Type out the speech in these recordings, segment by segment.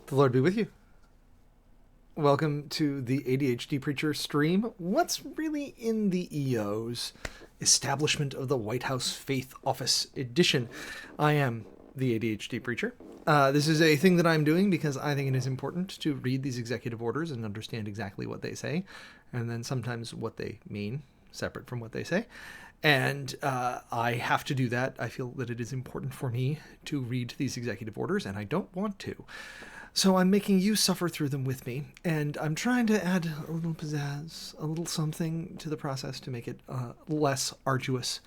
The Lord be with you. Welcome to the ADHD Preacher stream. What's really in the EO's Establishment of the White House Faith Office Edition? I am the ADHD Preacher. This is a thing that I'm doing because I think it is important to read these executive orders and understand exactly what they say, and then sometimes what they mean, separate from what they say. And I have to do that. I feel that it is important for me to read these executive orders, and I don't want to. So I'm making you suffer through them with me, and I'm trying to add a little pizzazz, a little something to the process to make it less arduous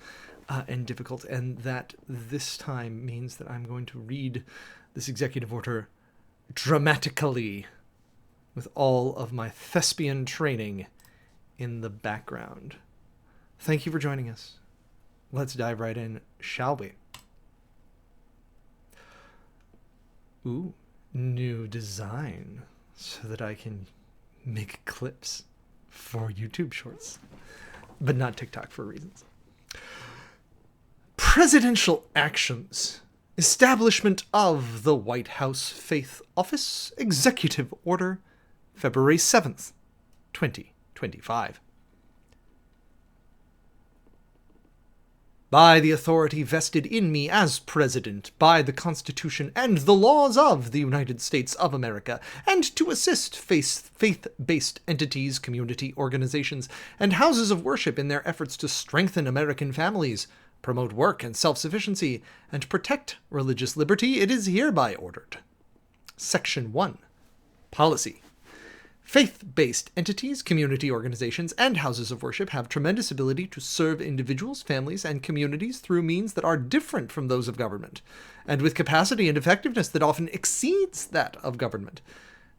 and difficult. And that this time means that I'm going to read this executive order dramatically with all of my thespian training in the background. Thank you for joining us. Let's dive right in, shall we? Ooh. New design so that I can make clips for YouTube shorts, but not TikTok for reasons. Presidential actions. Establishment of the White House Faith Office Executive Order, February 7th, 2025. By the authority vested in me as President by the Constitution and the laws of the United States of America, and to assist faith-based entities, community organizations, and houses of worship in their efforts to strengthen American families, promote work and self-sufficiency, and protect religious liberty, it is hereby ordered. Section 1. Policy. Faith-based entities, community organizations, and houses of worship have tremendous ability to serve individuals, families, and communities through means that are different from those of government, and with capacity and effectiveness that often exceeds that of government.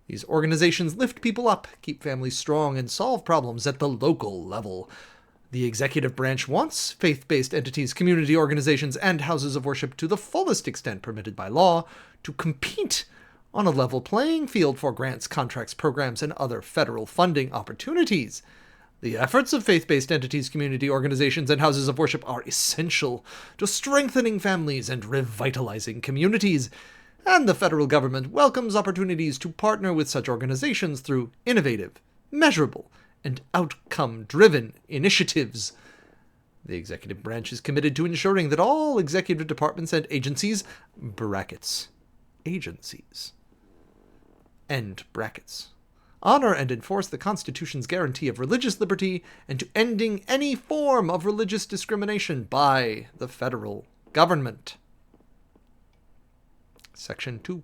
These organizations lift people up, keep families strong, and solve problems at the local level. The executive branch wants faith-based entities, community organizations, and houses of worship to the fullest extent permitted by law to compete on a level playing field for grants, contracts, programs, and other federal funding opportunities. The efforts of faith-based entities, community organizations, and houses of worship are essential to strengthening families and revitalizing communities, and the federal government welcomes opportunities to partner with such organizations through innovative, measurable, and outcome-driven initiatives. The executive branch is committed to ensuring that all executive departments and agencies, agencies, end brackets, honor and enforce the Constitution's guarantee of religious liberty and to ending any form of religious discrimination by the federal government. Section 2.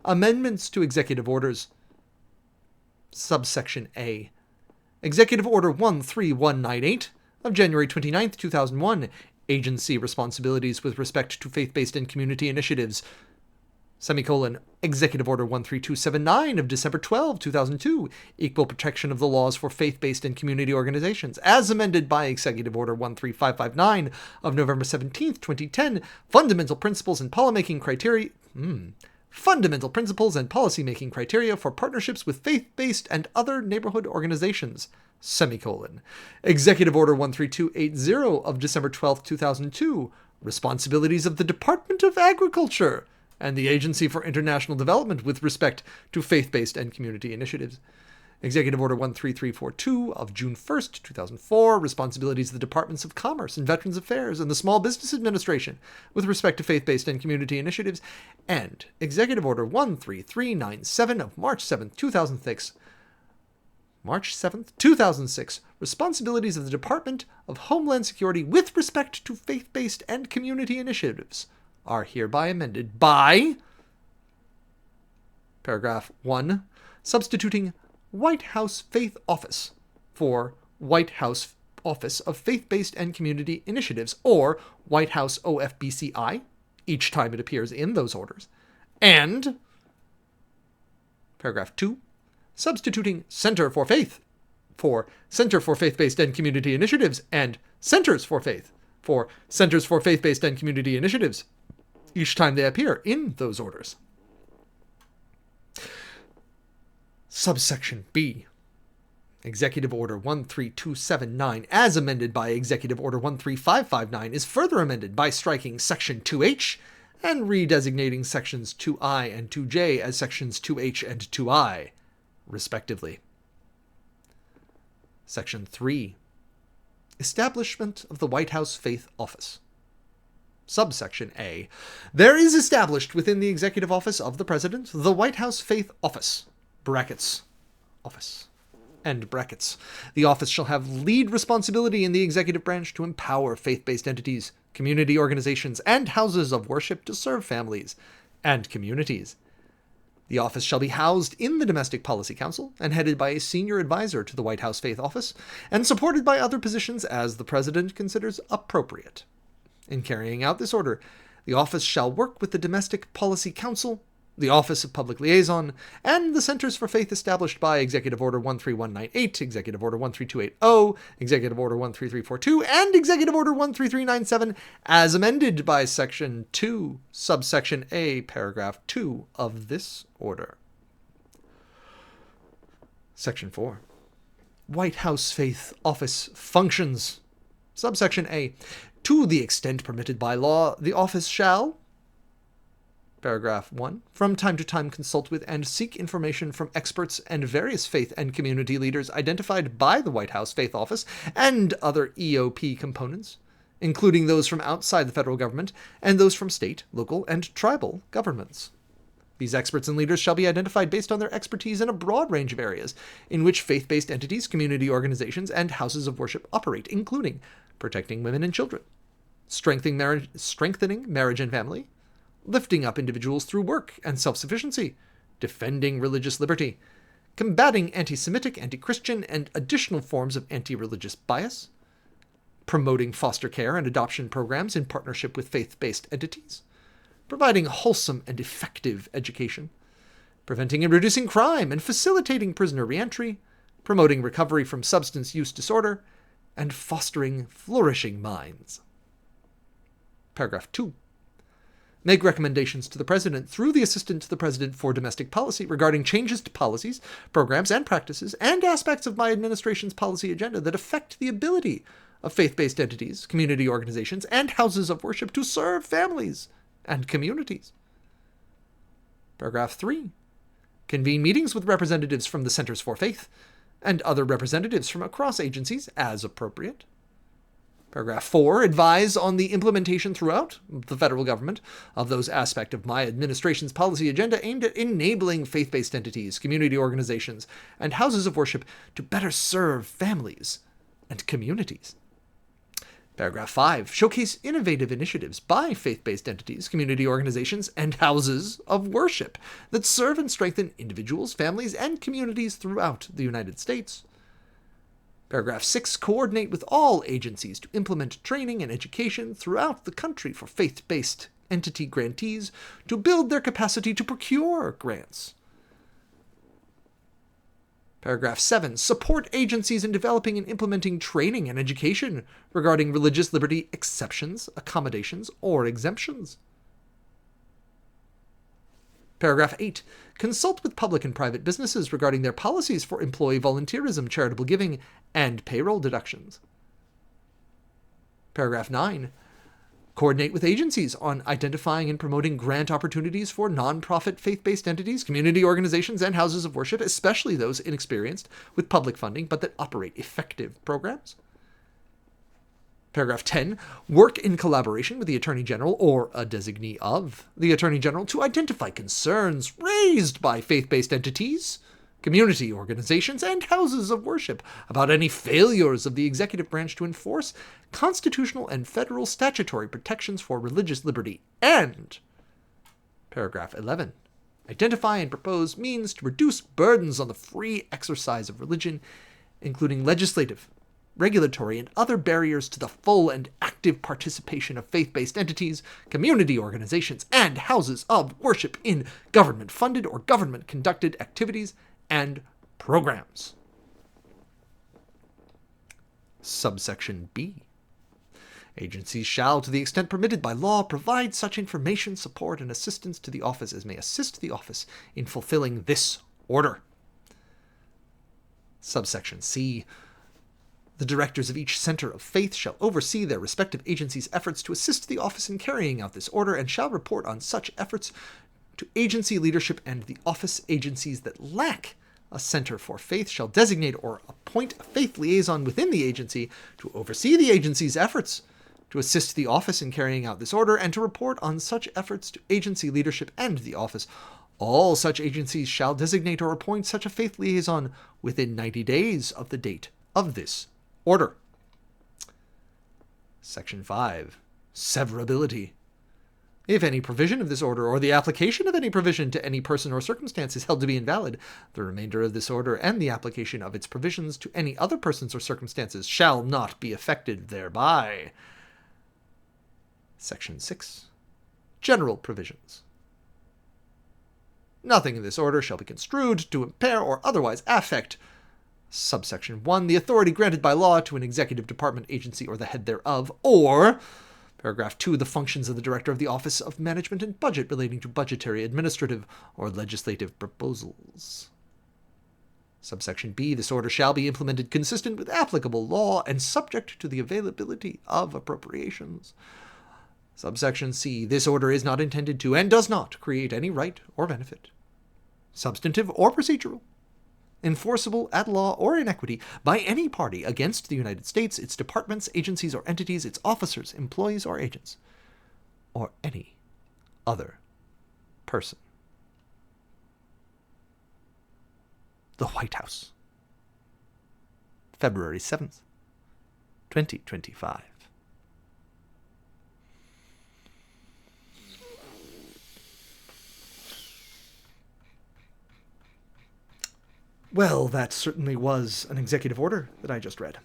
Amendments to Executive Orders. Subsection A. Executive Order 13198 of January 29, 2001, Agency Responsibilities with Respect to Faith-Based and Community Initiatives, Executive Order 13279 of December 12, 2002, Equal Protection of the Laws for Faith-Based and Community Organizations, as amended by Executive Order 13559 of November 17, 2010, Fundamental Principles and Policymaking Criteria for Partnerships with Faith-Based and Other Neighborhood Organizations, Executive Order 13280 of December 12, 2002, Responsibilities of the Department of Agriculture and the Agency for International Development with respect to faith-based and community initiatives. Executive Order 13342 of June 1st, 2004, Responsibilities of the Departments of Commerce and Veterans Affairs and the Small Business Administration with respect to faith-based and community initiatives, and Executive Order 13397 of March 7th, 2006, Responsibilities of the Department of Homeland Security with respect to faith-based and community initiatives are hereby amended by Paragraph 1, substituting White House Faith Office for White House Office of Faith-Based and Community Initiatives, or White House OFBCI, each time it appears in those orders, and Paragraph 2, substituting Center for Faith for Center for Faith-Based and Community Initiatives, and Centers for Faith for Centers for Faith-Based and Community Initiatives, each time they appear in those orders. Subsection B. Executive Order 13279, as amended by Executive Order 13559, is further amended by striking Section 2H and redesignating sections 2I and 2J as sections 2H and 2I, respectively. Section 3. Establishment of the White House Faith Office. Subsection A. There is established within the Executive Office of the President the White House Faith Office, brackets, office, end brackets. The office shall have lead responsibility in the executive branch to empower faith-based entities, community organizations, and houses of worship to serve families and communities. The office shall be housed in the Domestic Policy Council and headed by a senior advisor to the White House Faith Office and supported by other positions as the President considers appropriate. In carrying out this order, the office shall work with the Domestic Policy Council, the Office of Public Liaison, and the Centers for Faith established by Executive Order 13198, Executive Order 13280, Executive Order 13342, and Executive Order 13397, as amended by Section 2, Subsection A, Paragraph 2 of this order. Section 4. White House Faith Office Functions. Subsection A. To the extent permitted by law, the office shall, Paragraph 1, from time to time consult with and seek information from experts and various faith and community leaders identified by the White House Faith Office and other EOP components, including those from outside the federal government and those from state, local, and tribal governments. These experts and leaders shall be identified based on their expertise in a broad range of areas in which faith-based entities, community organizations, and houses of worship operate, including protecting women and children, strengthening marriage and family, lifting up individuals through work and self-sufficiency, defending religious liberty, combating anti-Semitic, anti-Christian, and additional forms of anti-religious bias, promoting foster care and adoption programs in partnership with faith-based entities, providing wholesome and effective education, preventing and reducing crime and facilitating prisoner reentry, promoting recovery from substance use disorder, and fostering flourishing minds. Paragraph 2. Make recommendations to the President through the Assistant to the President for Domestic Policy regarding changes to policies, programs, and practices, and aspects of my administration's policy agenda that affect the ability of faith-based entities, community organizations, and houses of worship to serve families and communities. Paragraph 3. Convene meetings with representatives from the Centers for Faith and other representatives from across agencies as appropriate. Paragraph 4. Advise on the implementation throughout the federal government of those aspects of my administration's policy agenda aimed at enabling faith-based entities, community organizations, and houses of worship to better serve families and communities. Paragraph 5. Showcase innovative initiatives by faith-based entities, community organizations, and houses of worship that serve and strengthen individuals, families, and communities throughout the United States. Paragraph 6. Coordinate with all agencies to implement training and education throughout the country for faith-based entity grantees to build their capacity to procure grants. Paragraph 7. Support agencies in developing and implementing training and education regarding religious liberty exceptions, accommodations, or exemptions. Paragraph 8. Consult with public and private businesses regarding their policies for employee volunteerism, charitable giving, and payroll deductions. Paragraph 9. Coordinate with agencies on identifying and promoting grant opportunities for nonprofit faith-based entities, community organizations, and houses of worship, especially those inexperienced with public funding but that operate effective programs. Paragraph 10. Work in collaboration with the Attorney General or a designee of the Attorney General to identify concerns raised by faith-based entities, community organizations, and houses of worship about any failures of the executive branch to enforce constitutional and federal statutory protections for religious liberty. And Paragraph 11. Identify and propose means to reduce burdens on the free exercise of religion, including legislative, regulatory, and other barriers to the full and active participation of faith-based entities, community organizations, and houses of worship in government-funded or government-conducted activities and programs. Subsection B. Agencies shall, to the extent permitted by law, provide such information, support, and assistance to the office as may assist the office in fulfilling this order. Subsection C. The directors of each center of faith shall oversee their respective agencies' efforts to assist the office in carrying out this order, and shall report on such efforts to agency leadership, and the office agencies that lack a center for faith shall designate or appoint a faith liaison within the agency to oversee the agency's efforts to assist the office in carrying out this order, and to report on such efforts to agency leadership and the office. All such agencies shall designate or appoint such a faith liaison within 90 days of the date of this order. Section 5. Severability. If any provision of this order, or the application of any provision to any person or circumstance, is held to be invalid, the remainder of this order and the application of its provisions to any other persons or circumstances shall not be affected thereby. Section 6. General provisions. Nothing in this order shall be construed to impair or otherwise affect subsection 1, the authority granted by law to an executive department, agency, or the head thereof, or paragraph 2, the functions of the director of the Office of Management and Budget relating to budgetary, administrative, or legislative proposals. Subsection B, this order shall be implemented consistent with applicable law and subject to the availability of appropriations. Subsection C, this order is not intended to and does not create any right or benefit, substantive or procedural, enforceable at law or in equity by any party against the United States, its departments, agencies, or entities, its officers, employees, or agents, or any other person. The White House, February 7th, 2025. Well, that certainly was an executive order that I just read.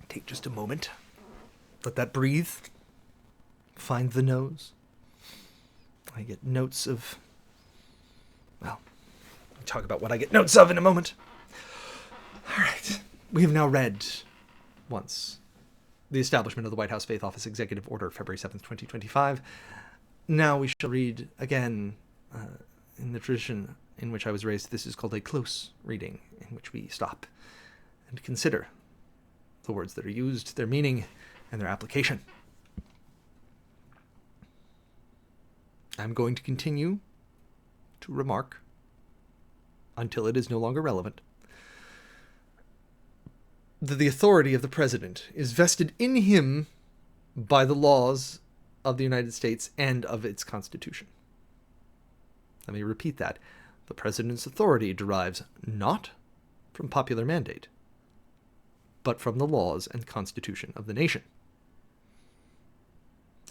Take just a moment. Let that breathe. Find the nose. I get notes of... Well, I'll talk about what I get notes of in a moment. All right. We have now read once the establishment of the White House Faith Office Executive Order, February 7th, 2025. Now we shall read again, in the tradition in which I was raised. This is called a close reading, in which we stop and consider the words that are used, their meaning, and their application. I'm going to continue to remark until it is no longer relevant that the authority of the president is vested in him by the laws of the United States and of its Constitution. Let me repeat that. The president's authority derives not from popular mandate, but from the laws and Constitution of the nation.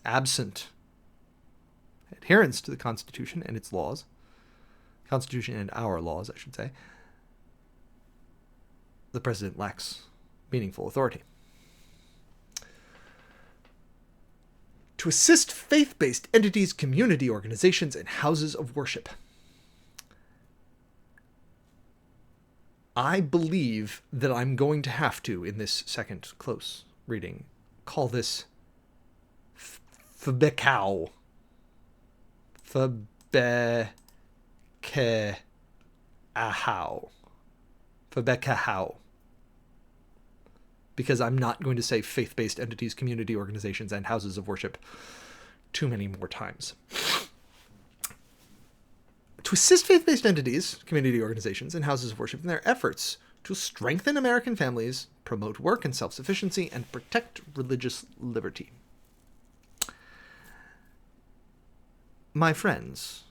Absent adherence to the Constitution and its laws, Constitution and our laws, I should say, the president lacks meaningful authority. To assist faith-based entities, community organizations, and houses of worship. I believe that I'm going to have to, in this second close reading, call this Fbekau. Fbekahau. Because I'm not going to say faith-based entities, community organizations, and houses of worship too many more times. To assist faith-based entities, community organizations, and houses of worship in their efforts to strengthen American families, promote work and self-sufficiency, and protect religious liberty. My friends,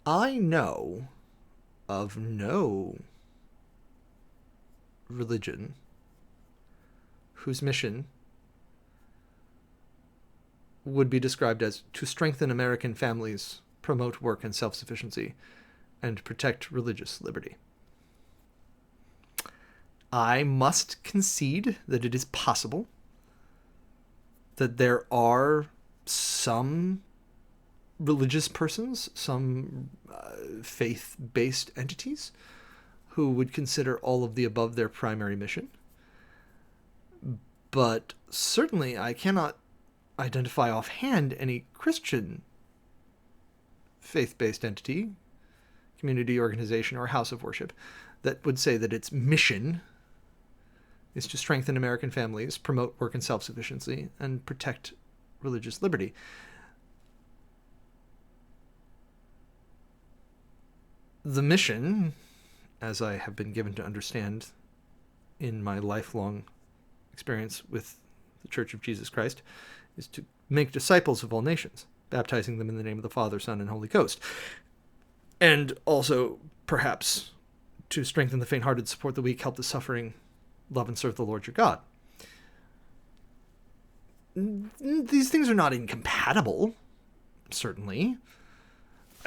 I know of no religion whose mission would be described as to strengthen American families, promote work and self-sufficiency, and protect religious liberty. I must concede that it is possible that there are some religious persons, some faith-based entities who would consider all of the above their primary mission. But certainly I cannot identify offhand any Christian faith-based entity, community organization, or house of worship that would say that its mission is to strengthen American families, promote work and self-sufficiency, and protect religious liberty. The mission, as I have been given to understand in my lifelong experience with the Church of Jesus Christ, is to make disciples of all nations, baptizing them in the name of the Father, Son, and Holy Ghost. And also, perhaps, to strengthen the faint-hearted, support the weak, help the suffering, love and serve the Lord your God. These things are not incompatible, certainly.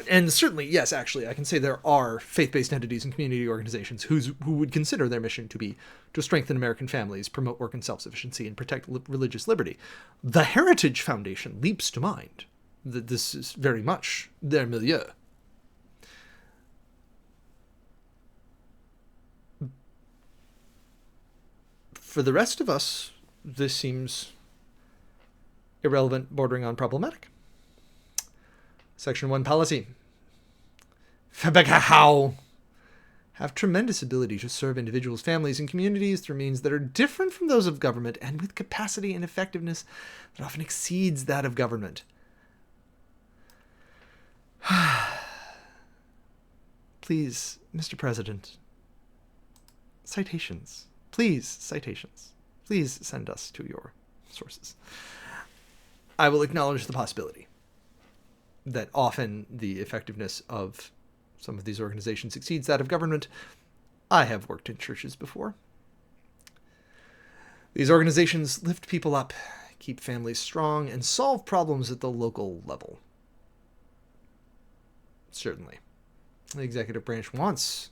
And certainly, yes, actually, I can say there are faith-based entities and community organizations who would consider their mission to be to strengthen American families, promote work and self-sufficiency, and protect religious liberty. The Heritage Foundation leaps to mind that this is very much their milieu. For the rest of us, this seems irrelevant, bordering on problematic. Section 1 policy. Fabekahau have tremendous ability to serve individuals, families, and communities through means that are different from those of government and with capacity and effectiveness that often exceeds that of government. Please, Mr. President, citations. Please, citations. Please send us to your sources. I will acknowledge the possibility that often the effectiveness of some of these organizations exceeds that of government. I have worked in churches before. These organizations lift people up, keep families strong, and solve problems at the local level. Certainly. The executive branch wants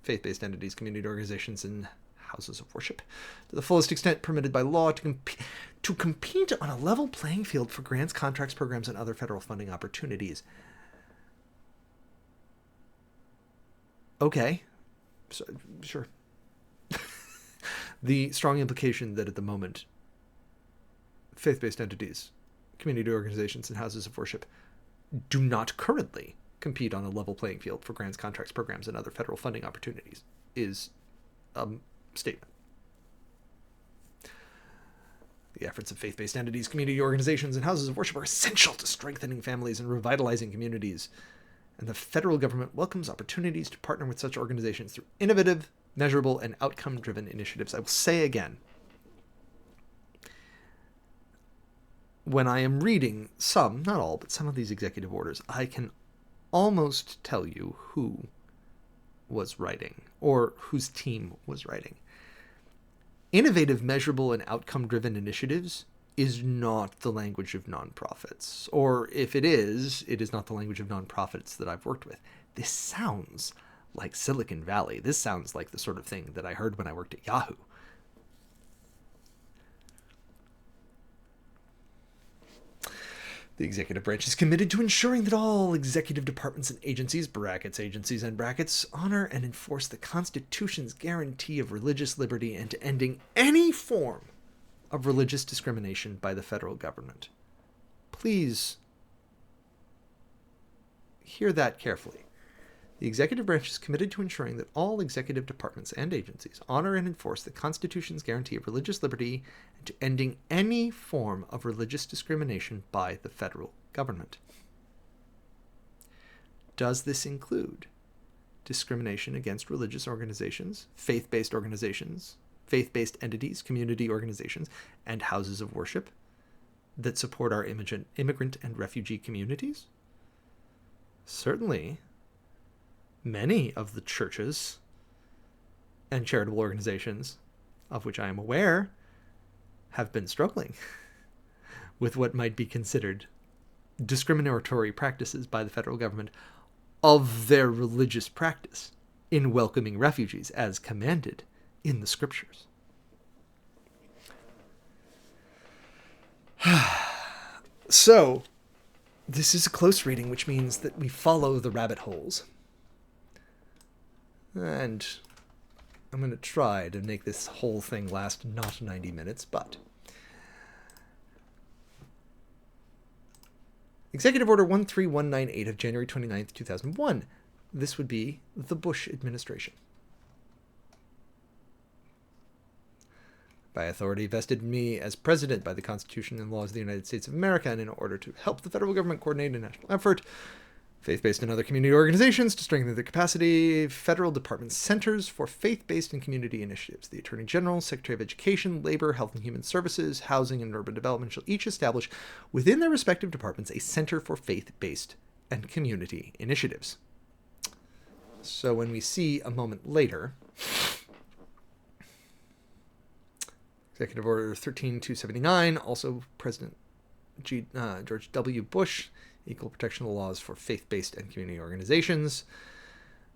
faith-based entities, community organizations, and houses of worship to the fullest extent permitted by law to compete on a level playing field for grants, contracts, programs, and other federal funding opportunities. Okay. So, sure. The strong implication that at the moment faith-based entities, community organizations, and houses of worship do not currently compete on a level playing field for grants, contracts, programs, and other federal funding opportunities is statement. The efforts of faith-based entities, community organizations, and houses of worship are essential to strengthening families and revitalizing communities, and the federal government welcomes opportunities to partner with such organizations through innovative, measurable, and outcome-driven initiatives. I will say again, when I am reading some, not all, but some of these executive orders, I can almost tell you who was writing, or whose team was writing. Innovative, measurable, and outcome-driven initiatives is not the language of nonprofits. Or if it is not the language of nonprofits that I've worked with. This sounds like Silicon Valley. This sounds like the sort of thing that I heard when I worked at Yahoo. The executive branch is committed to ensuring that all executive departments and agencies, agencies and brackets, honor and enforce the Constitution's guarantee of religious liberty and to ending any form of religious discrimination by the federal government. Please hear that carefully. The executive branch is committed to ensuring that all executive departments and agencies honor and enforce the Constitution's guarantee of religious liberty and to ending any form of religious discrimination by the federal government. Does this include discrimination against religious organizations, faith-based entities, community organizations, and houses of worship that support our immigrant and refugee communities? Certainly. Many of the churches and charitable organizations of which I am aware have been struggling with what might be considered discriminatory practices by the federal government of their religious practice in welcoming refugees as commanded in the scriptures. So, this is a close reading, which means that we follow the rabbit holes. And I'm going to try to make this whole thing last not 90 minutes, but Executive Order 13198 of January 29th, 2001. This would be the Bush administration. By authority vested in me as president by the Constitution and laws of the United States of America, and in order to help the federal government coordinate a national effort, faith-based and other community organizations to strengthen their capacity, federal department centers for faith-based and community initiatives. The Attorney General, Secretary of Education, Labor, Health and Human Services, Housing and Urban Development shall each establish within their respective departments a center for faith-based and community initiatives. So when we see a moment later, Executive Order 13279, also President George W. Bush, Equal Protection Laws for Faith-Based and Community Organizations,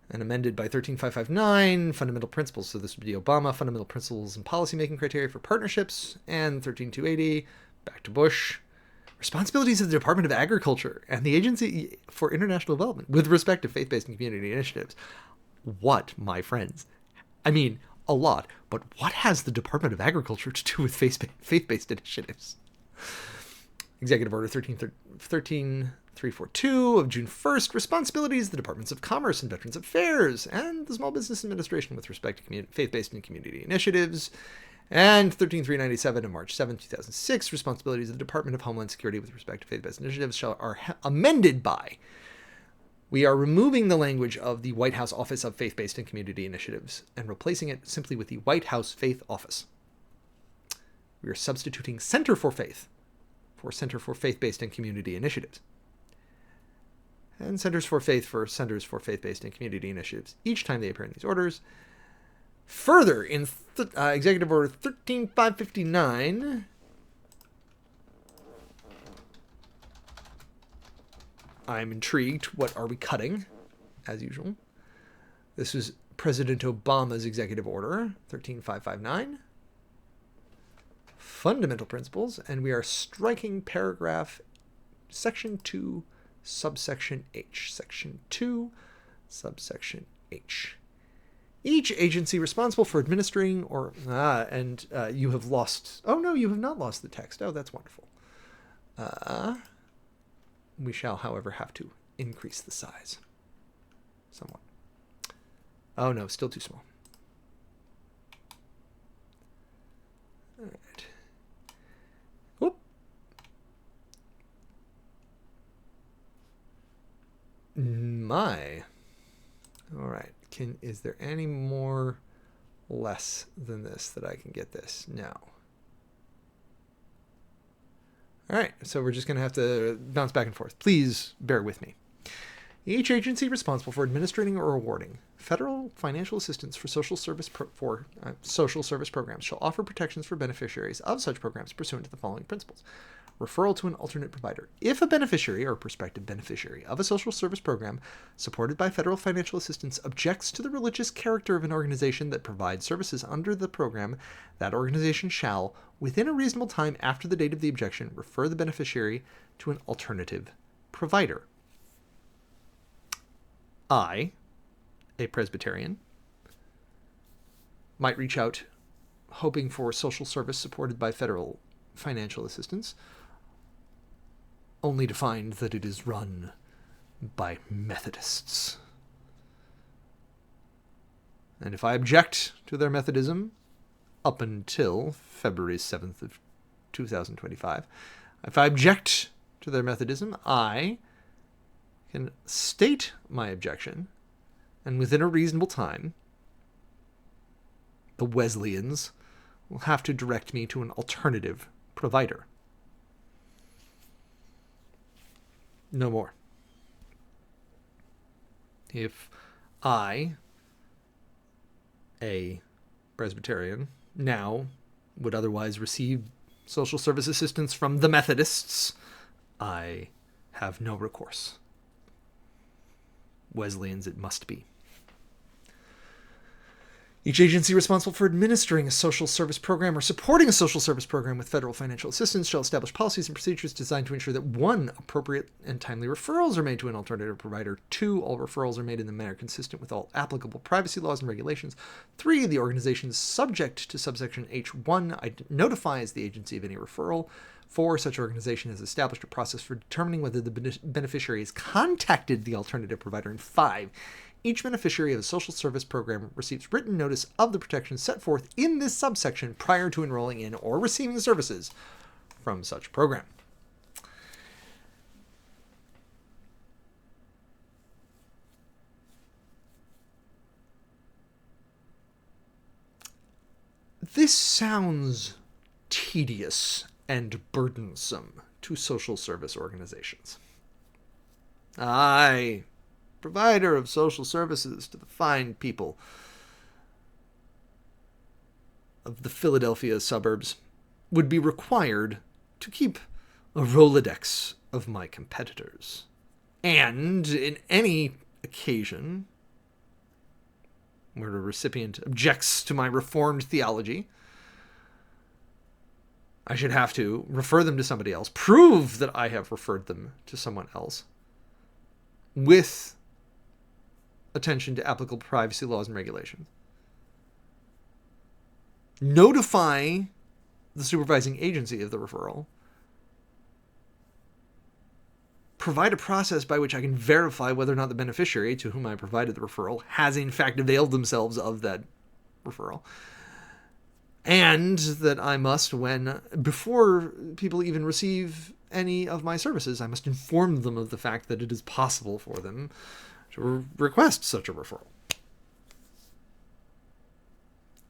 and amended by 13559, Fundamental Principles. So this would be Obama, Fundamental Principles and Policymaking Criteria for Partnerships, and 13280, back to Bush, Responsibilities of the Department of Agriculture and the Agency for International Development with respect to faith-based and community initiatives. What, my friends? I mean, a lot, but what has the Department of Agriculture to do with faith-based initiatives? Executive Order 13342 of June 1st, responsibilities of the Departments of Commerce and Veterans Affairs and the Small Business Administration with respect to faith-based and community initiatives. And 13397 of March 7, 2006, responsibilities of the Department of Homeland Security with respect to faith-based initiatives are amended by. We are removing the language of the White House Office of Faith-Based and Community Initiatives and replacing it simply with the White House Faith Office. We are substituting Center for Faith for Center for Faith-Based and Community Initiatives. And Centers for Faith for Centers for Faith-Based and Community Initiatives each time they appear in these orders. Further, in Executive Order 13559, I'm intrigued. What are we cutting? As usual. This is President Obama's Executive Order 13559. Fundamental Principles, and we are striking paragraph Section 2, subsection H. Section 2, subsection H. Each agency responsible for administering or... you have lost... Oh, no, you have not lost the text. Oh, that's wonderful. We shall, however, have to increase the size somewhat. Oh, no, still too small. All right. Whoop. My. All right. Is there any more less than this that I can get this? No. All right, so we're just going to have to bounce back and forth. Please bear with me. Each agency responsible for administering or awarding federal financial assistance for social service programs shall offer protections for beneficiaries of such programs pursuant to the following principles. Referral to an alternate provider. If a beneficiary or prospective beneficiary of a social service program supported by federal financial assistance objects to the religious character of an organization that provides services under the program, that organization shall, within a reasonable time after the date of the objection, refer the beneficiary to an alternative provider. I, a Presbyterian, might reach out hoping for social service supported by federal financial assistance, only to find that it is run by Methodists. And if I object to their Methodism up until February 7th of 2025, if I object to their Methodism, I can state my objection, and within a reasonable time, the Wesleyans will have to direct me to an alternative provider. No more. If I, a Presbyterian, now would otherwise receive social service assistance from the Methodists, I have no recourse. Wesleyans it must be. Each agency responsible for administering a social service program or supporting a social service program with federal financial assistance shall establish policies and procedures designed to ensure that 1. Appropriate and timely referrals are made to an alternative provider. 2. All referrals are made in the manner consistent with all applicable privacy laws and regulations. 3. The organization subject to subsection H1 notifies the agency of any referral. 4. Such organization has established a process for determining whether the beneficiary has contacted the alternative provider. And 5. Each beneficiary of a social service program receives written notice of the protections set forth in this subsection prior to enrolling in or receiving services from such program. This sounds tedious and burdensome to social service organizations. I, provider of social services to the fine people of the Philadelphia suburbs, would be required to keep a Rolodex of my competitors. And in any occasion where a recipient objects to my reformed theology, I should have to refer them to somebody else, prove that I have referred them to someone else, with attention to applicable privacy laws and regulations. Notify the supervising agency of the referral. Provide a process by which I can verify whether or not the beneficiary to whom I provided the referral has in fact availed themselves of that referral. And that I must, before people even receive any of my services, I must inform them of the fact that it is possible for them to request such a referral.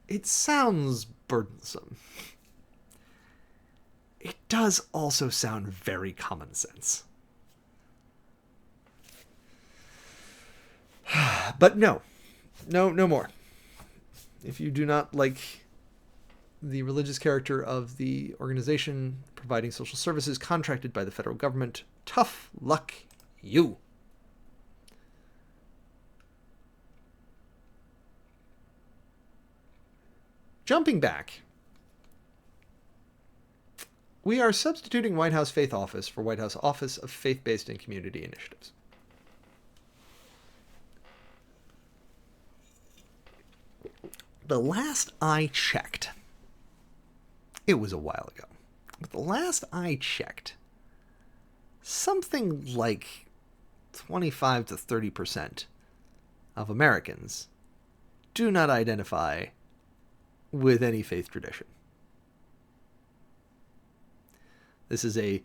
It sounds burdensome. It does also sound very common sense. But no more. If you do not like the religious character of the organization providing social services contracted by the federal government, tough luck you. Jumping back, we are substituting White House Faith Office for White House Office of Faith-Based and Community Initiatives. The last I checked, it was a while ago, but the last I checked, something like 25 to 30% of Americans do not identify with any faith tradition. This is a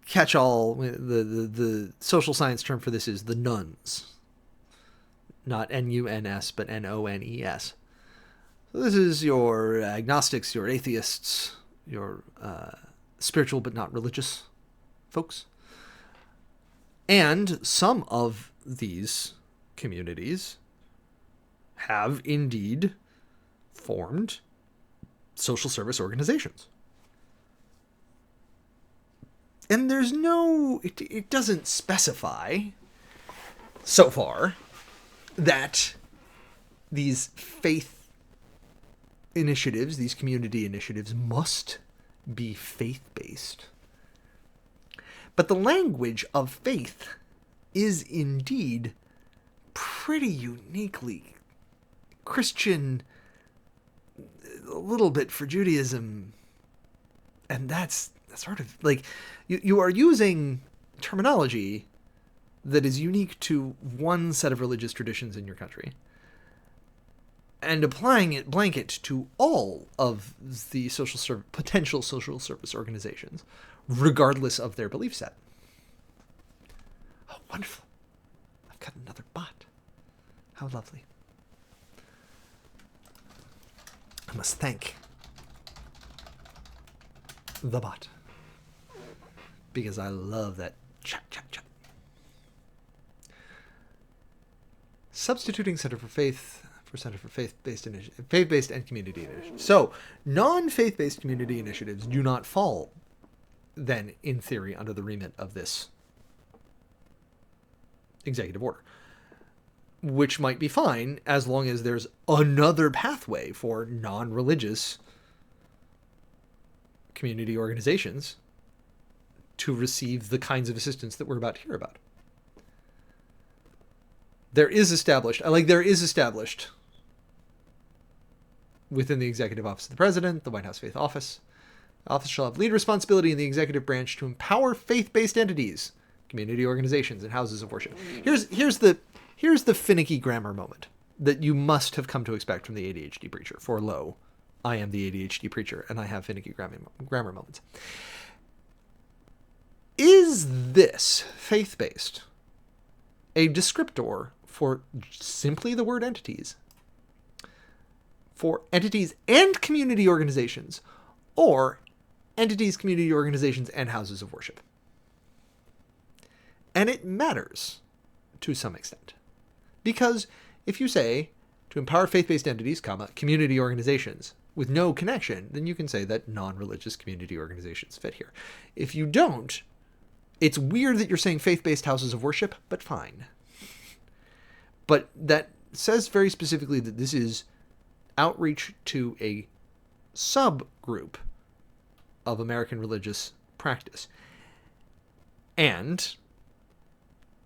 catch-all. The social science term for this is the nuns. Not N-U-N-S, but N-O-N-E-S. So this is your agnostics, your atheists, your spiritual but not religious folks. And some of these communities have indeed formed social service organizations. And there's it doesn't specify so far that these faith initiatives, these community initiatives, must be faith-based. But the language of faith is indeed pretty uniquely Christian, a little bit for Judaism, and that's sort of like you are using terminology that is unique to one set of religious traditions in your country and applying it blanket to all of the potential social service organizations, regardless of their belief set. Oh, wonderful. I've got another bot. How lovely. I must thank the bot, because I love that chat. Substituting Center for Faith for Center for Faith-Based and Community Initiatives. So, non-faith-based community initiatives do not fall, then, in theory, under the remit of this executive order. which might be fine as long as there's another pathway for non-religious community organizations to receive the kinds of assistance that we're about to hear about. There is established within the Executive Office of the President, the White House Faith Office. The office shall have lead responsibility in the executive branch to empower faith-based entities, community organizations, and houses of worship. Here's the finicky grammar moment that you must have come to expect from the ADHD Preacher. For lo, I am the ADHD Preacher, and I have finicky grammar moments. Is this faith-based a descriptor for simply the word entities, for entities and community organizations, or entities, community organizations, and houses of worship? And it matters to some extent. Because if you say to empower faith-based entities, community organizations, with no connection, then you can say that non-religious community organizations fit here. If you don't, it's weird that you're saying faith-based houses of worship, but fine. But that says very specifically that this is outreach to a subgroup of American religious practice. And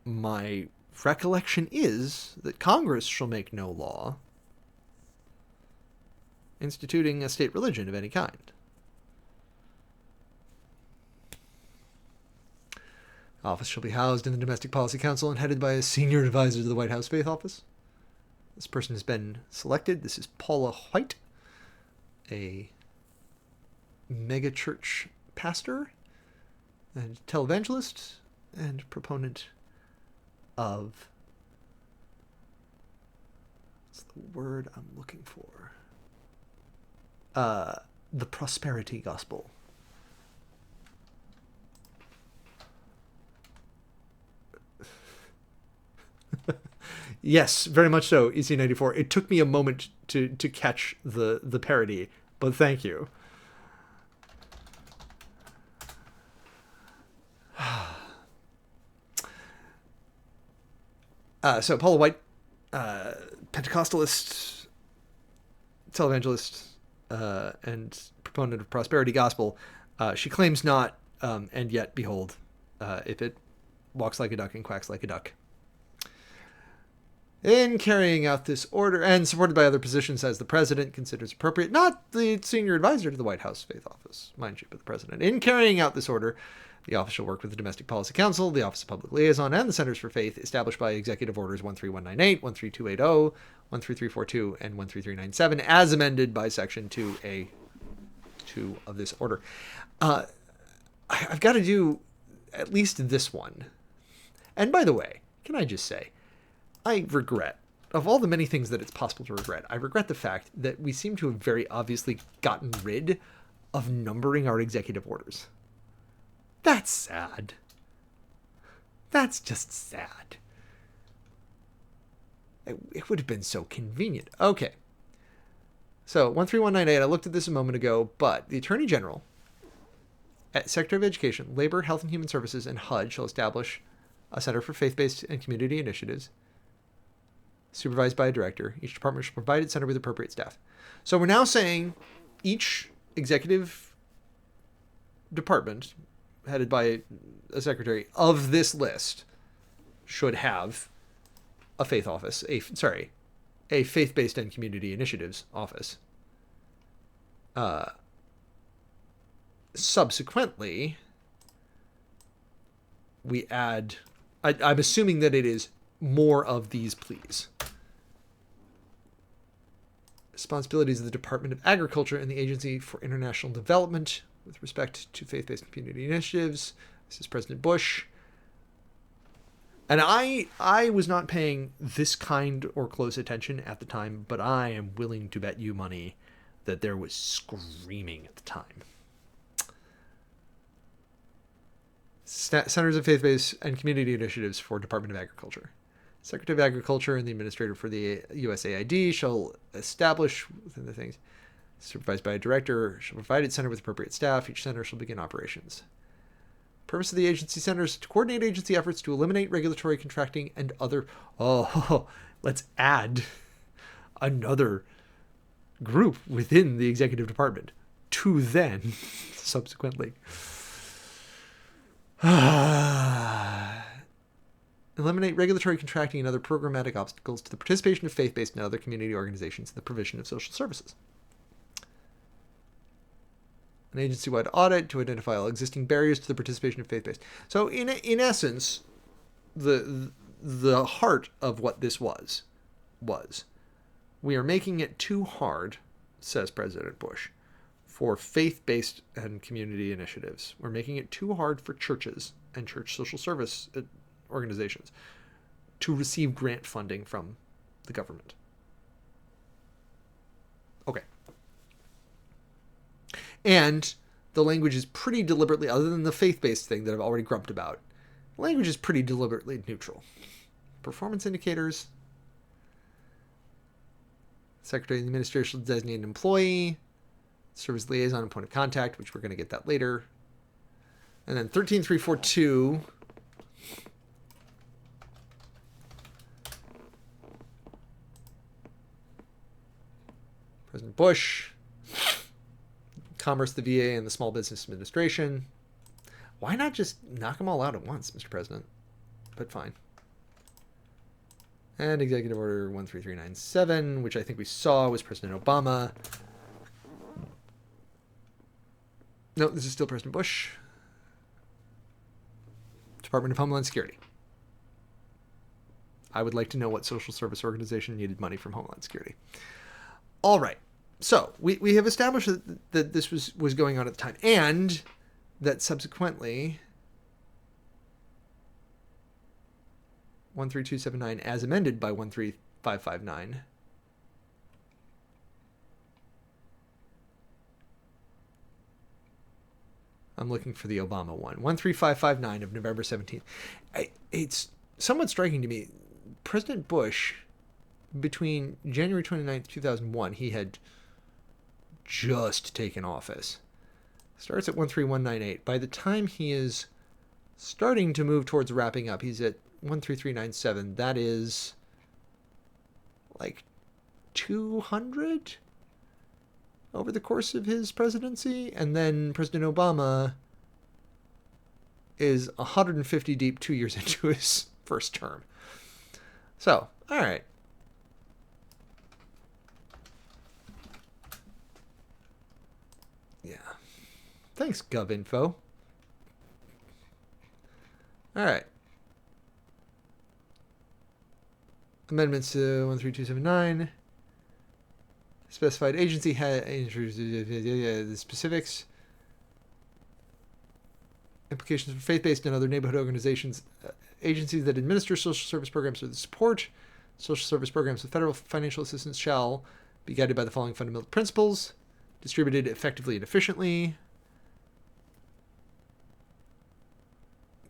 my recollection is that Congress shall make no law instituting a state religion of any kind. Office shall be housed in the Domestic Policy Council and headed by a senior advisor to the White House Faith Office. This person has been selected. This is Paula White, a megachurch pastor and televangelist and proponent of, what's the word I'm looking for? The prosperity gospel. Yes, very much so, EC94. It took me a moment to catch the parody, but thank you. So Paula White, Pentecostalist, televangelist, and proponent of prosperity gospel. She claims not, and yet, behold, if it walks like a duck and quacks like a duck. In carrying out this order, and supported by other positions as the president considers appropriate, not the senior advisor to the White House Faith Office, mind you, but the president. In carrying out this order, the office shall work with the Domestic Policy Council, the Office of Public Liaison, and the Centers for Faith established by Executive Orders 13198, 13280, 13342, and 13397, as amended by Section 2A2 of this order. I've got to do at least this one. And by the way, can I just say, I regret, of all the many things that it's possible to regret, I regret the fact that we seem to have very obviously gotten rid of numbering our executive orders. That's sad. That's just sad. It would have been so convenient. Okay. So, 13198, I looked at this a moment ago, but the Attorney General, Secretary of Education, Labor, Health and Human Services, and HUD shall establish a Center for Faith-Based and Community Initiatives, supervised by a director. Each department shall provide its center with appropriate staff. So we're now saying each executive department, headed by a secretary of this list, should have a faith office, a faith-based and community initiatives office. Subsequently, we add, I'm assuming that it is more of these pleas. Responsibilities of the Department of Agriculture and the Agency for International Development with respect to faith-based community initiatives. This is President Bush. And I was not paying this kind or close attention at the time, but I am willing to bet you money that there was screaming at the time. Centers of Faith-Based and Community Initiatives for Department of Agriculture. Secretary of Agriculture and the Administrator for the USAID shall establish within the things supervised by a director, shall provide its center with appropriate staff. Each center shall begin operations. Purpose of the agency centers to coordinate agency efforts to eliminate regulatory contracting and other... Oh, let's add another group within the executive department to then subsequently eliminate regulatory contracting and other programmatic obstacles to the participation of faith-based and other community organizations in the provision of social services. An agency-wide audit to identify all existing barriers to the participation of faith-based. So in essence, the heart of what this was we are making it too hard, says President Bush, for faith-based and community initiatives. We're making it too hard for churches and church social service organizations to receive grant funding from the government. Okay. And the language is pretty deliberately, other than the faith-based thing that I've already grumped about, the language is pretty deliberately neutral. Performance indicators. Secretary of the Administration shall designate an employee. Service liaison and point of contact, which we're going to get that later. And then 13342. President Bush. Commerce, the VA, and the Small Business Administration. Why not just knock them all out at once, Mr. President? But fine. And Executive Order 13397, which I think we saw was President Obama. No, this is still President Bush. Department of Homeland Security. I would like to know what social service organization needed money from Homeland Security. All right. So we have established that this was going on at the time, and that subsequently 13279 as amended by 13559 I'm looking for the Obama one. 13559 of November 17th. It's somewhat striking to me. President Bush, between January 29th, 2001, he had just taken office. Starts at 13198. By the time he is starting to move towards wrapping up, he's at 13397. That is like 200 over the course of his presidency. And then President Obama is 150 deep 2 years into his first term. So, all right. Yeah. Thanks, GovInfo. All right. Amendments to 13279. Specified agency had the specifics. Implications for faith-based and other neighborhood organizations. Agencies that administer social service programs or that support social service programs with federal financial assistance shall be guided by the following fundamental principles. Distributed effectively and efficiently.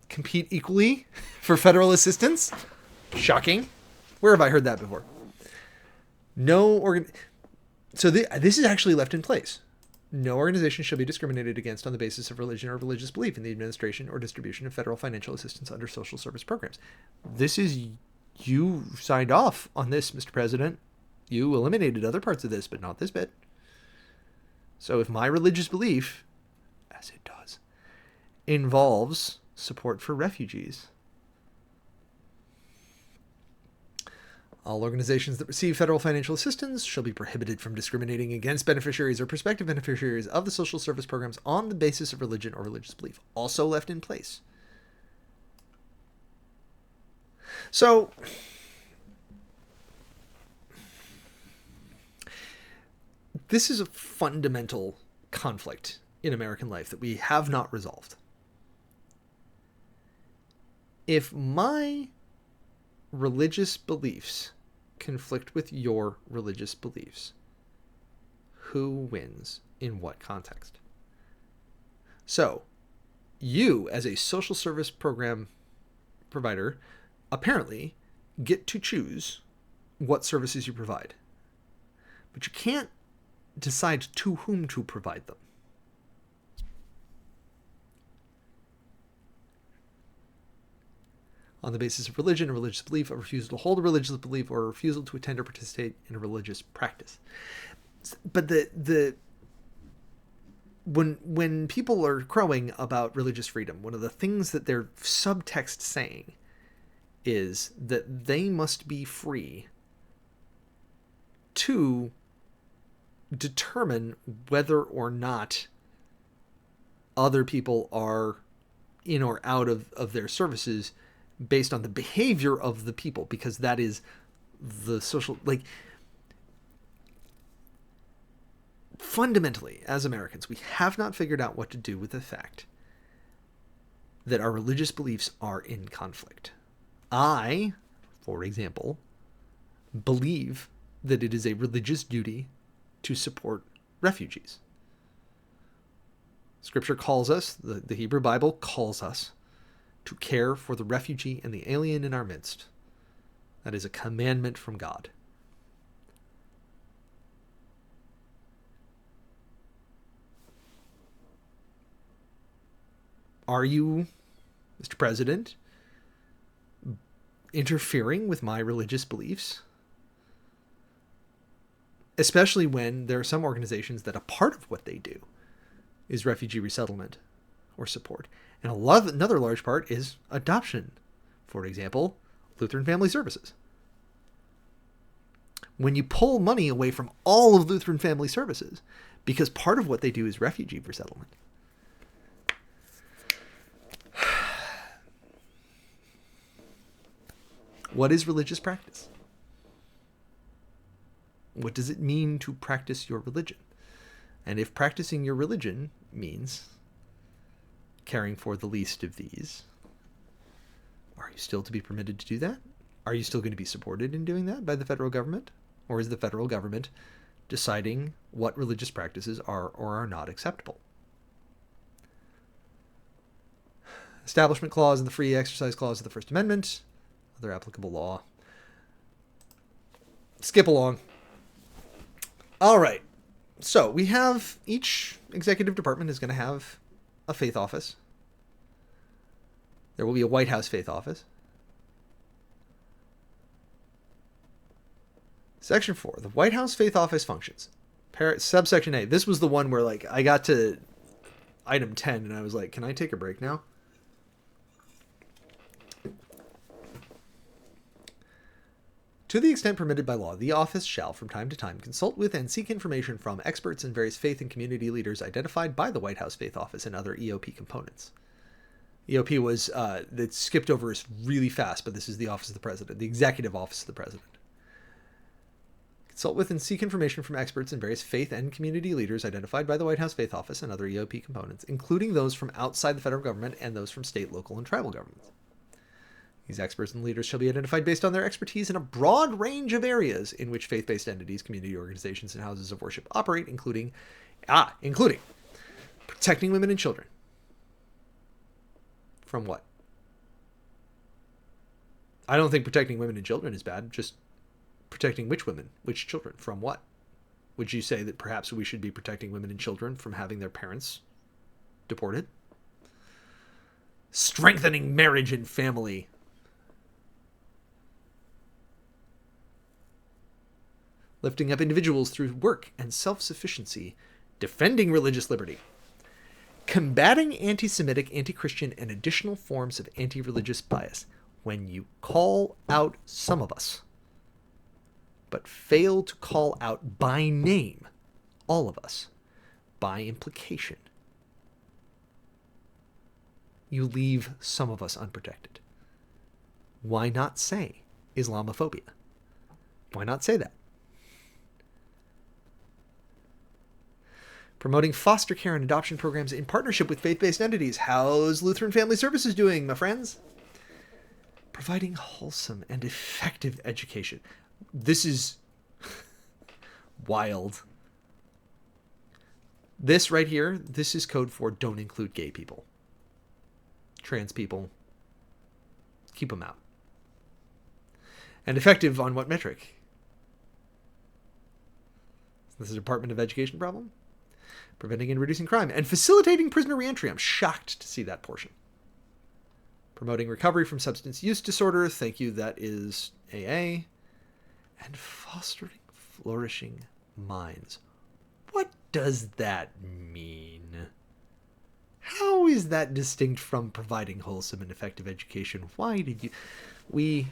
Compete equally for federal assistance. Shocking. Where have I heard that before? So this is actually left in place. No organization shall be discriminated against on the basis of religion or religious belief in the administration or distribution of federal financial assistance under social service programs. This is, you signed off on this, Mr. President. You eliminated other parts of this, but not this bit. So if my religious belief, as it does, involves support for refugees, all organizations that receive federal financial assistance shall be prohibited from discriminating against beneficiaries or prospective beneficiaries of the social service programs on the basis of religion or religious belief. Also left in place. So, this is a fundamental conflict in American life that we have not resolved. If my religious beliefs conflict with your religious beliefs, who wins in what context? So, you as a social service program provider apparently get to choose what services you provide, but you can't decide to whom to provide them. on the basis of religion, a religious belief, a refusal to hold a religious belief, or a refusal to attend or participate in a religious practice. But when people are crowing about religious freedom, one of the things that their subtext saying is that they must be free to determine whether or not other people are in or out of their services based on the behavior of the people, because that is the social, like, fundamentally, as Americans, we have not figured out what to do with the fact that our religious beliefs are in conflict. I, for example, believe that it is a religious duty to support refugees. Scripture calls us, the Hebrew Bible calls us, to care for the refugee and the alien in our midst. That is a commandment from God. Are you, Mr. President, interfering with my religious beliefs? Especially when there are some organizations that a part of what they do is refugee resettlement or support. And another large part is adoption. For example, Lutheran Family Services. When you pull money away from all of Lutheran Family Services, because part of what they do is refugee resettlement, what is religious practice? What does it mean to practice your religion? And if practicing your religion means caring for the least of these, are you still to be permitted to do that? Are you still going to be supported in doing that by the federal government? Or is the federal government deciding what religious practices are or are not acceptable? Establishment Clause and the Free Exercise Clause of the First Amendment, other applicable law. Skip along. All right. So we have, each executive department is going to have a faith office. There will be a White House faith office. Section 4, the White House faith office functions. Subsection A. This was the one where, like, I got to item 10 and I was like, can I take a break now? To the extent permitted by law, the office shall, from time to time, consult with and seek information from experts and various faith and community leaders identified by the White House Faith Office and other EOP components. EOP was, that skipped over us really fast, but this is the Office of the President, the Executive Office of the President. Consult with and seek information from experts and various faith and community leaders identified by the White House Faith Office and other EOP components, including those from outside the federal government and those from state, local, and tribal governments. These experts and leaders shall be identified based on their expertise in a broad range of areas in which faith-based entities, community organizations, and houses of worship operate, including protecting women and children. From what? I don't think protecting women and children is bad. Just protecting which women, which children, from what? Would you say that perhaps we should be protecting women and children from having their parents deported? Strengthening marriage and family. Lifting up individuals through work and self-sufficiency, defending religious liberty, combating anti-Semitic, anti-Christian, and additional forms of anti-religious bias. When you call out some of us, but fail to call out by name all of us, by implication, you leave some of us unprotected. Why not say Islamophobia? Why not say that? Promoting foster care and adoption programs in partnership with faith-based entities. How's Lutheran Family Services doing, my friends? Providing wholesome and effective education. This is wild. This right here, this is code for don't include gay people. Trans people. Keep them out. And effective on what metric? Is this a Department of Education problem? Preventing and reducing crime, and facilitating prisoner reentry. I'm shocked to see that portion. Promoting recovery from substance use disorder. Thank you. That is AA. And fostering flourishing minds. What does that mean? How is that distinct from providing wholesome and effective education? Why did you... We,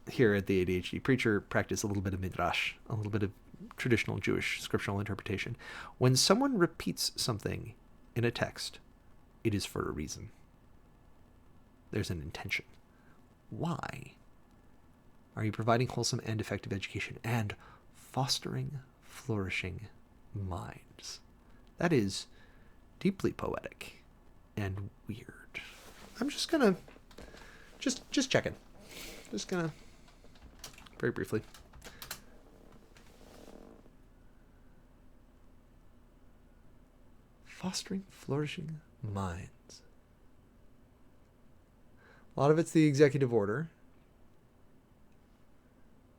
here at the ADHD Preacher, practice a little bit of midrash, a little bit of traditional Jewish scriptural interpretation. When someone repeats something in a text, it is for a reason. There's an intention. Why are you providing wholesome and effective education and fostering flourishing minds? That is deeply poetic and weird. I'm just gonna just checking. Just gonna very briefly. Fostering flourishing minds. A lot of it's the executive order.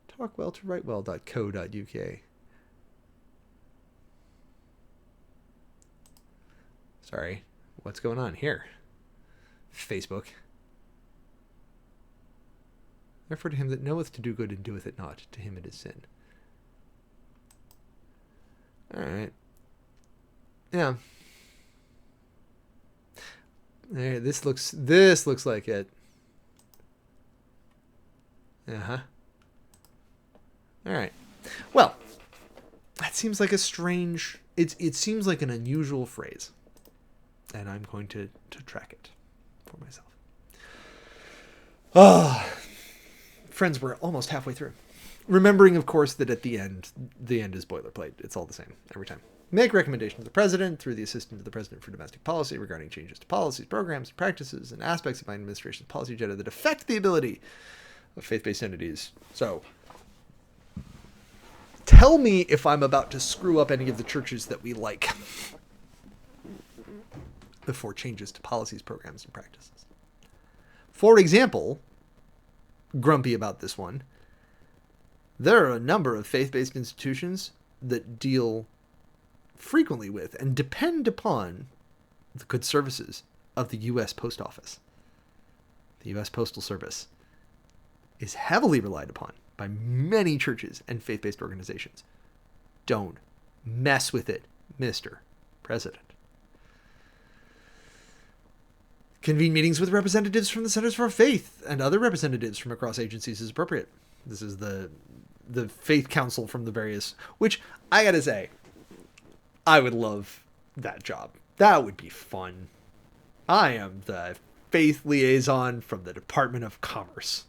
Talkwell to writewell.co.uk. Sorry, what's going on here? Facebook. Therefore to him that knoweth to do good and doeth it not, to him it is sin. Alright. Yeah. There, this looks like it. Uh-huh. Alright. Well, that seems like a strange... It seems like an unusual phrase. And I'm going to track it for myself. Friends, we're almost halfway through. Remembering, of course, that at the end is boilerplate. It's all the same every time. Make recommendation to the President through the Assistant to the President for Domestic Policy regarding changes to policies, programs, practices, and aspects of my administration's policy agenda that affect the ability of faith-based entities. So, tell me if I'm about to screw up any of the churches that we like before changes to policies, programs, and practices. For example, grumpy about this one, there are a number of faith-based institutions that deal frequently with and depend upon the good services of the U.S. Post Office. The U.S. Postal Service is heavily relied upon by many churches and faith-based organizations. Don't mess with it, Mr. President. Convene meetings with representatives from the Centers for Faith and other representatives from across agencies as appropriate. This is the faith council from the various, which I gotta say, I would love that job. That would be fun. I am the faith liaison from the Department of Commerce.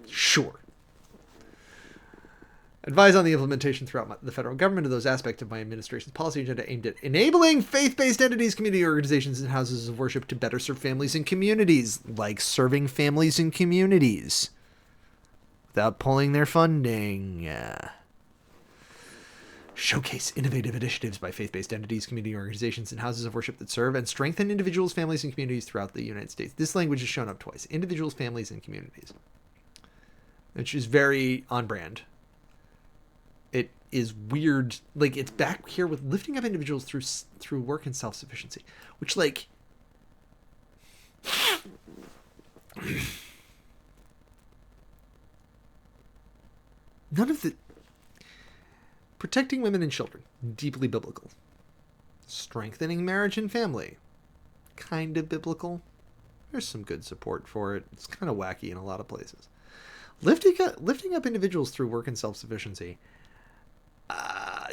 Sure. Advise on the implementation throughout the federal government of those aspects of my administration's policy agenda aimed at enabling faith-based entities, community organizations, and houses of worship to better serve families and communities, like serving families and communities without pulling their funding. Showcase innovative initiatives by faith-based entities, community organizations, and houses of worship that serve and strengthen individuals, families, and communities throughout the United States. This language is shown up twice. Individuals, families, and communities. Which is very on brand. It is weird. Like, it's back here with lifting up individuals through work and self-sufficiency. Which, like... none of the... Protecting women and children, deeply biblical. Strengthening marriage and family, kind of biblical. There's some good support for it. It's kind of wacky in a lot of places. Lifting up individuals through work and self-sufficiency.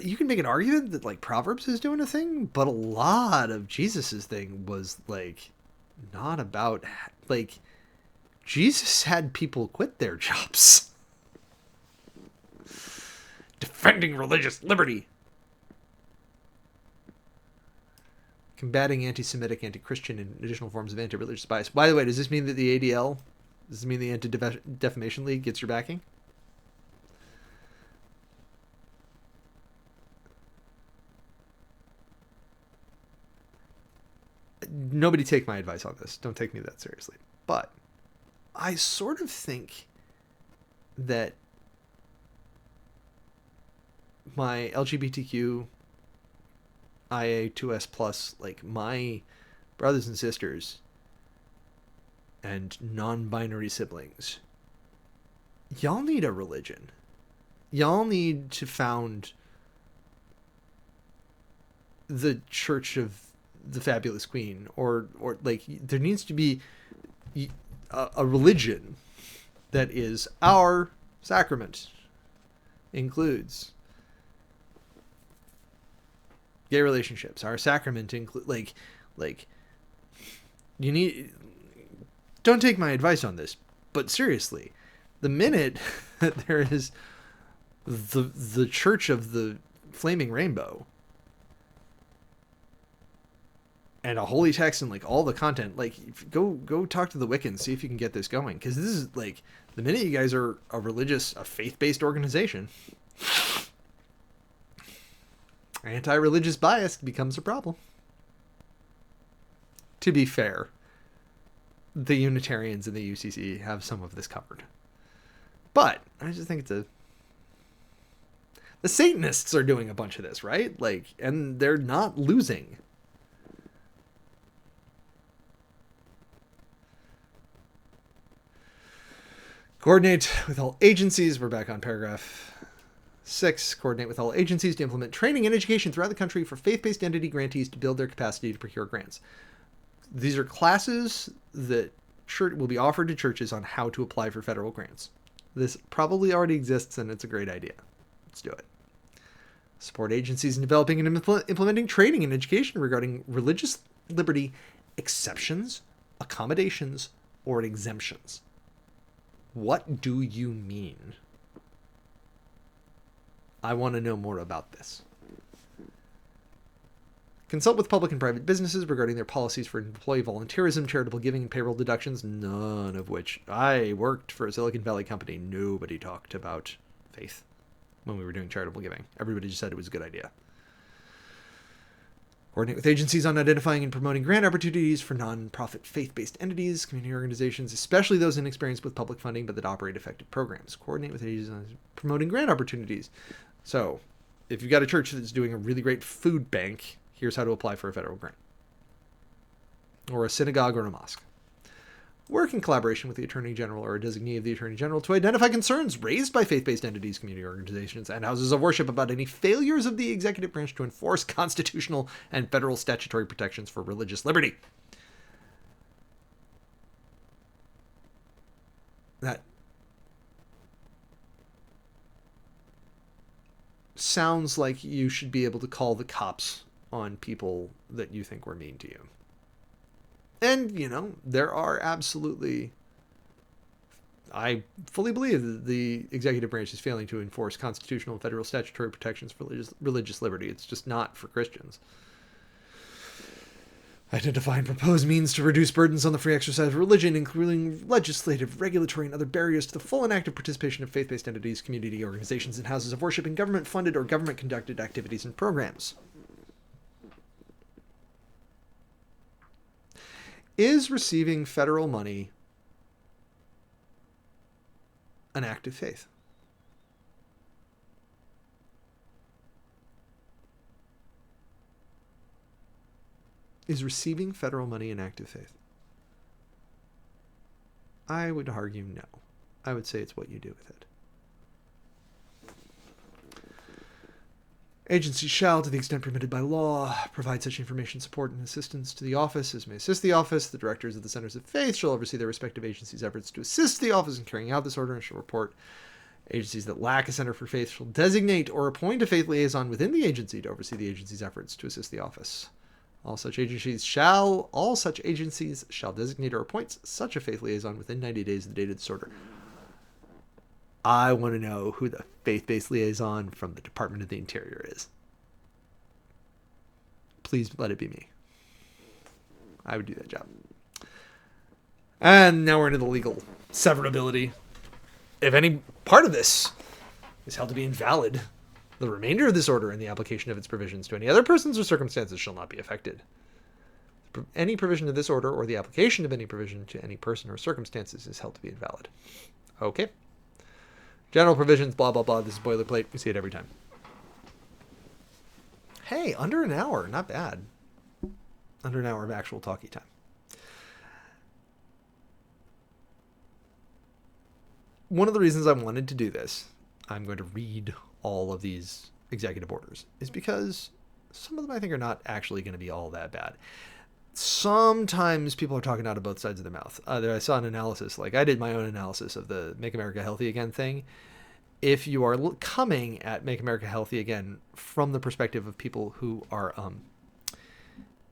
You can make an argument that, like, Proverbs is doing a thing, but a lot of Jesus's thing was, like, not about, like, Jesus had people quit their jobs. Defending religious liberty. Combating anti-Semitic, anti-Christian, and additional forms of anti-religious bias. By the way, does this mean that the ADL, does this mean the Anti-Defamation League gets your backing? Nobody take my advice on this. Don't take me that seriously. But I sort of think that my LGBTQ IA2S plus, like, my brothers and sisters and non-binary siblings, y'all need a religion. Y'all need to found the Church of the Fabulous Queen, or like there needs to be a religion that is our sacrament includes gay relationships. Our sacrament include like you need. Don't take my advice on this, but seriously, the minute that there is the Church of the Flaming Rainbow and a holy text and like all the content, like go talk to the Wiccans, see if you can get this going, because this is like the minute you guys are a faith-based organization, anti-religious bias becomes a problem. To be fair, the Unitarians and the UCC have some of this covered, but I just think the Satanists are doing a bunch of this, right? Like, and they're not losing. Coordinate with all agencies. We're back on paragraph 6. Coordinate with all agencies to implement training and education throughout the country for faith-based entity grantees to build their capacity to procure grants. These are classes that will be offered to churches on how to apply for federal grants. This probably already exists, and it's a great idea. Let's do it. Support agencies in developing and implementing training and education regarding religious liberty exceptions, accommodations, or exemptions. What do you mean? I want to know more about this. Consult with public and private businesses regarding their policies for employee volunteerism, charitable giving, and payroll deductions, none of which. I worked for a Silicon Valley company. Nobody talked about faith when we were doing charitable giving. Everybody just said it was a good idea. Coordinate with agencies on identifying and promoting grant opportunities for non-profit faith-based entities, community organizations, especially those inexperienced with public funding but that operate effective programs. Coordinate with agencies on promoting grant opportunities. So, if you've got a church that's doing a really great food bank, here's how to apply for a federal grant. Or a synagogue or a mosque. Work in collaboration with the Attorney General or a designee of the Attorney General to identify concerns raised by faith-based entities, community organizations, and houses of worship about any failures of the executive branch to enforce constitutional and federal statutory protections for religious liberty. That sounds like you should be able to call the cops on people that you think were mean to you. And, you know, there are absolutely... I fully believe that the executive branch is failing to enforce constitutional and federal statutory protections for religious liberty. It's just not for Christians. Identify and propose means to reduce burdens on the free exercise of religion, including legislative, regulatory, and other barriers to the full and active participation of faith-based entities, community organizations, and houses of worship in government-funded or government-conducted activities and programs. Is receiving federal money an act of faith? Is receiving federal money an act of faith? I would argue no. I would say it's what you do with it. Agencies shall, to the extent permitted by law, provide such information, support, and assistance to the office as may assist the office. The directors of the centers of faith shall oversee their respective agencies' efforts to assist the office in carrying out this order and shall report. Agencies that lack a center for faith shall designate or appoint a faith liaison within the agency to oversee the agency's efforts to assist the office. All such agencies shall designate or appoint such a faith liaison within 90 days of the date of this order. I want to know who the faith-based liaison from the Department of the Interior is. Please let it be me. I would do that job. And now we're into the legal severability. If any part of this is held to be invalid, the remainder of this order and the application of its provisions to any other persons or circumstances shall not be affected. Any provision of this order or the application of any provision to any person or circumstances is held to be invalid. Okay. General provisions, blah, blah, blah. This is boilerplate. We see it every time. Hey, under an hour. Not bad. Under an hour of actual talkie time. one of the reasons I wanted to do this, I'm going to read all of these executive orders, is because some of them I think are not actually going to be all that bad. Sometimes people are talking out of both sides of their mouth. I saw an analysis, like I did my own analysis of the Make America Healthy Again thing. If you are coming at Make America Healthy Again from the perspective of people who are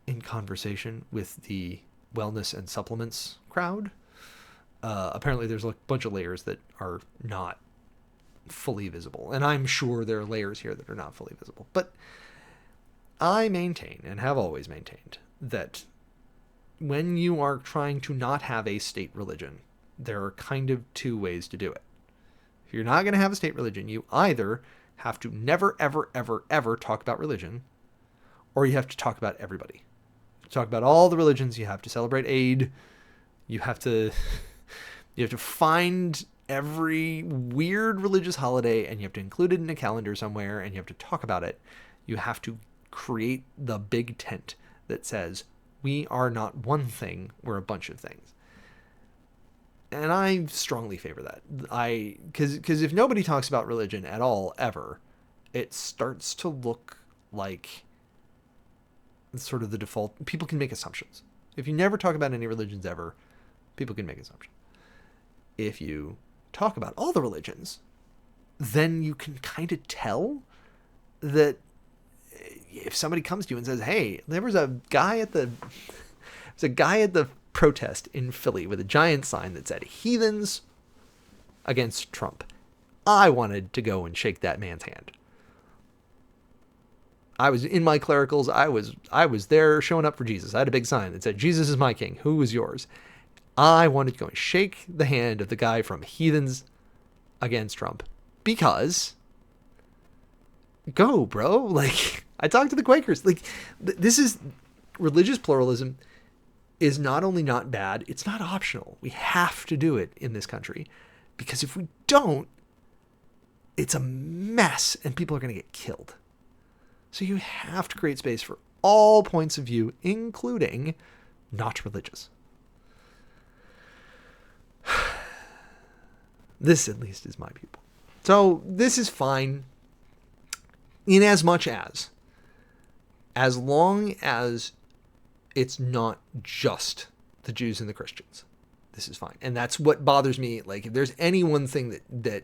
in conversation with the wellness and supplements crowd, apparently there's a bunch of layers that are not fully visible. And I'm sure there are layers here that are not fully visible. But I maintain, and have always maintained, that when you are trying to not have a state religion, there are kind of two ways to do it. If you're not going to have a state religion, you either have to never, ever, ever, ever talk about religion, or you have to talk about everybody. Talk about all the religions. You have to celebrate Eid. You have to find every weird religious holiday and you have to include it in a calendar somewhere and you have to talk about it. You have to create the big tent that says, we are not one thing, we're a bunch of things. And I strongly favor that. Because if nobody talks about religion at all, ever, it starts to look like sort of the default. People can make assumptions. If you never talk about any religions ever, people can make assumptions. If you talk about all the religions, then you can kind of tell that if somebody comes to you and says, hey, there was a guy at the protest in Philly with a giant sign that said heathens against Trump. I wanted to go and shake that man's hand. I was in my clericals. I was there showing up for Jesus. I had a big sign that said, Jesus is my king. Who is yours? I wanted to go and shake the hand of the guy from heathens against Trump because go, bro. Like, I talked to the Quakers. Like, this is religious pluralism is not only not bad, it's not optional. We have to do it in this country because if we don't, it's a mess and people are going to get killed. So you have to create space for all points of view, including not religious. This, at least, is my pupil. So this is fine in as much as long as it's not just the Jews and the Christians. This is fine. And that's what bothers me. Like, if there's any one thing that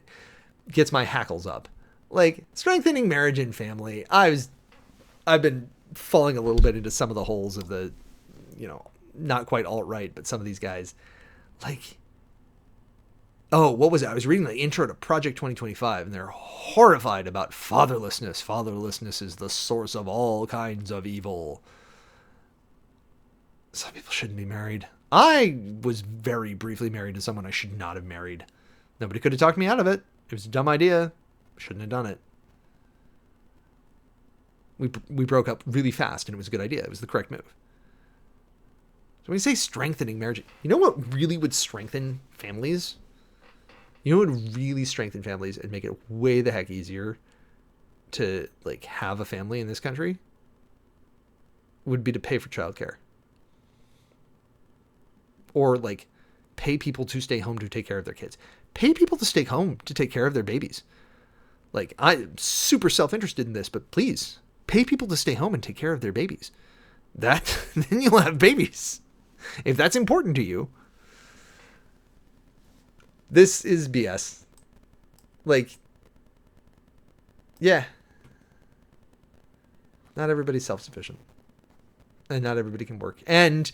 gets my hackles up, like strengthening marriage and family, I've been falling a little bit into some of the holes of the, not quite alt-right, but some of these guys, like, oh, what was it? I was reading the intro to Project 2025, and they're horrified about fatherlessness. Fatherlessness is the source of all kinds of evil. Some people shouldn't be married. I was very briefly married to someone I should not have married. Nobody could have talked me out of it. It was a dumb idea. Shouldn't have done it. We broke up really fast, and it was a good idea. It was the correct move. So when you say strengthening marriage, you know what really would strengthen families? You know what would really strengthen families and make it way the heck easier to, like, have a family in this country? Would be to pay for childcare. Or, like, pay people to stay home to take care of their kids. Pay people to stay home to take care of their babies. Like, I'm super self-interested in this, but please, pay people to stay home and take care of their babies. Then you'll have babies. If that's important to you. This is BS. Like, yeah. Not everybody's self-sufficient. And not everybody can work. And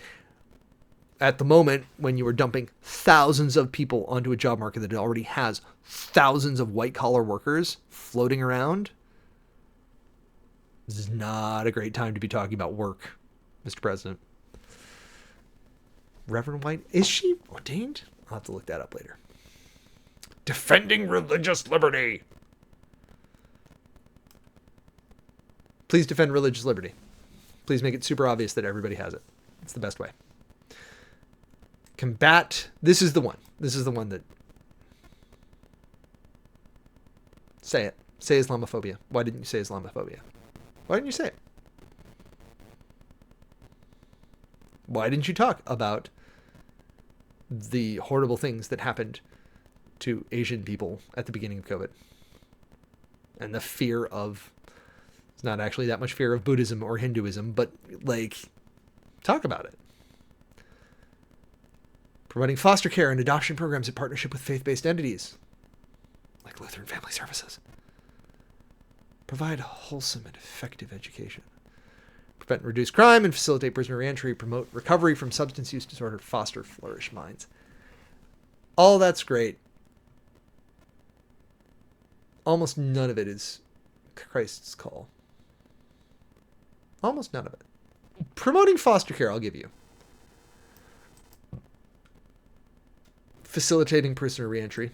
at the moment, when you are dumping thousands of people onto a job market that already has thousands of white-collar workers floating around, this is not a great time to be talking about work, Mr. President. Reverend White, is she ordained? I'll have to look that up later. Defending religious liberty. Please defend religious liberty. Please make it super obvious that everybody has it. It's the best way. Combat. This is the one. This is the one that. Say it. Say Islamophobia. Why didn't you say Islamophobia? Why didn't you say it? Why didn't you talk about the horrible things that happened to Asian people at the beginning of COVID. And the fear of, it's not actually that much fear of Buddhism or Hinduism, but like, talk about it. Promoting foster care and adoption programs in partnership with faith-based entities, like Lutheran Family Services. Provide wholesome and effective education. Prevent and reduce crime and facilitate prisoner reentry. Promote recovery from substance use disorder. Foster flourish minds. All that's great. Almost none of it is Christ's call. Almost none of it. Promoting foster care, I'll give you. Facilitating prisoner reentry.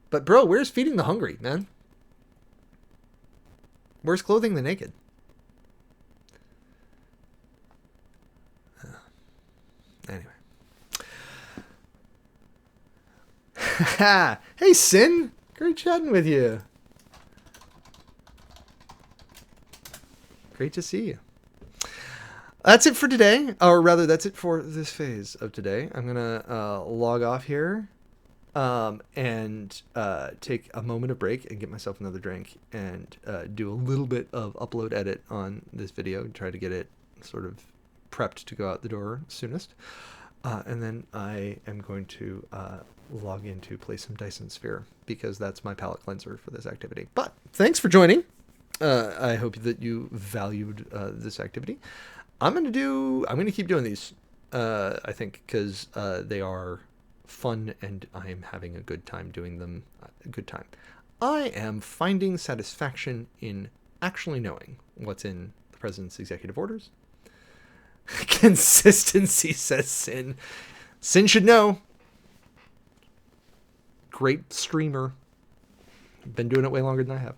But bro, where's feeding the hungry, man? Where's clothing the naked? Anyway. Hey, Sin. Great chatting with you. Great to see you. That's it for today. Or rather, that's it for this phase of today. I'm going to log off here and take a moment of break and get myself another drink and do a little bit of upload edit on this video. Try to get it sort of prepped to go out the door soonest. And then I am going to log in to play some Dyson Sphere because that's my palate cleanser for this activity. But thanks for joining. I hope that you valued this activity. I'm going to keep doing these, I think, because they are fun and I am having a good time doing them. A good time. I am finding satisfaction in actually knowing what's in the president's executive orders. Consistency, says Sin. Sin should know. Great streamer. Been doing it way longer than I have.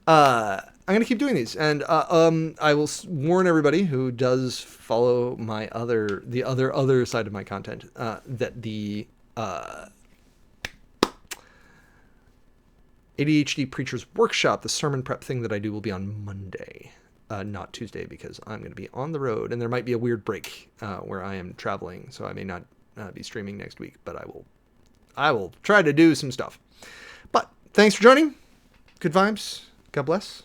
I'm going to keep doing these. And I will warn everybody who does follow my the other side of my content that the ADHD Preacher's workshop, the sermon prep thing that I do, will be on Monday. Not Tuesday, because I'm going to be on the road and there might be a weird break where I am traveling, so I may not be streaming next week, but I will try to do some stuff. But thanks for joining. Good vibes. God bless.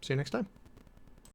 See you next time.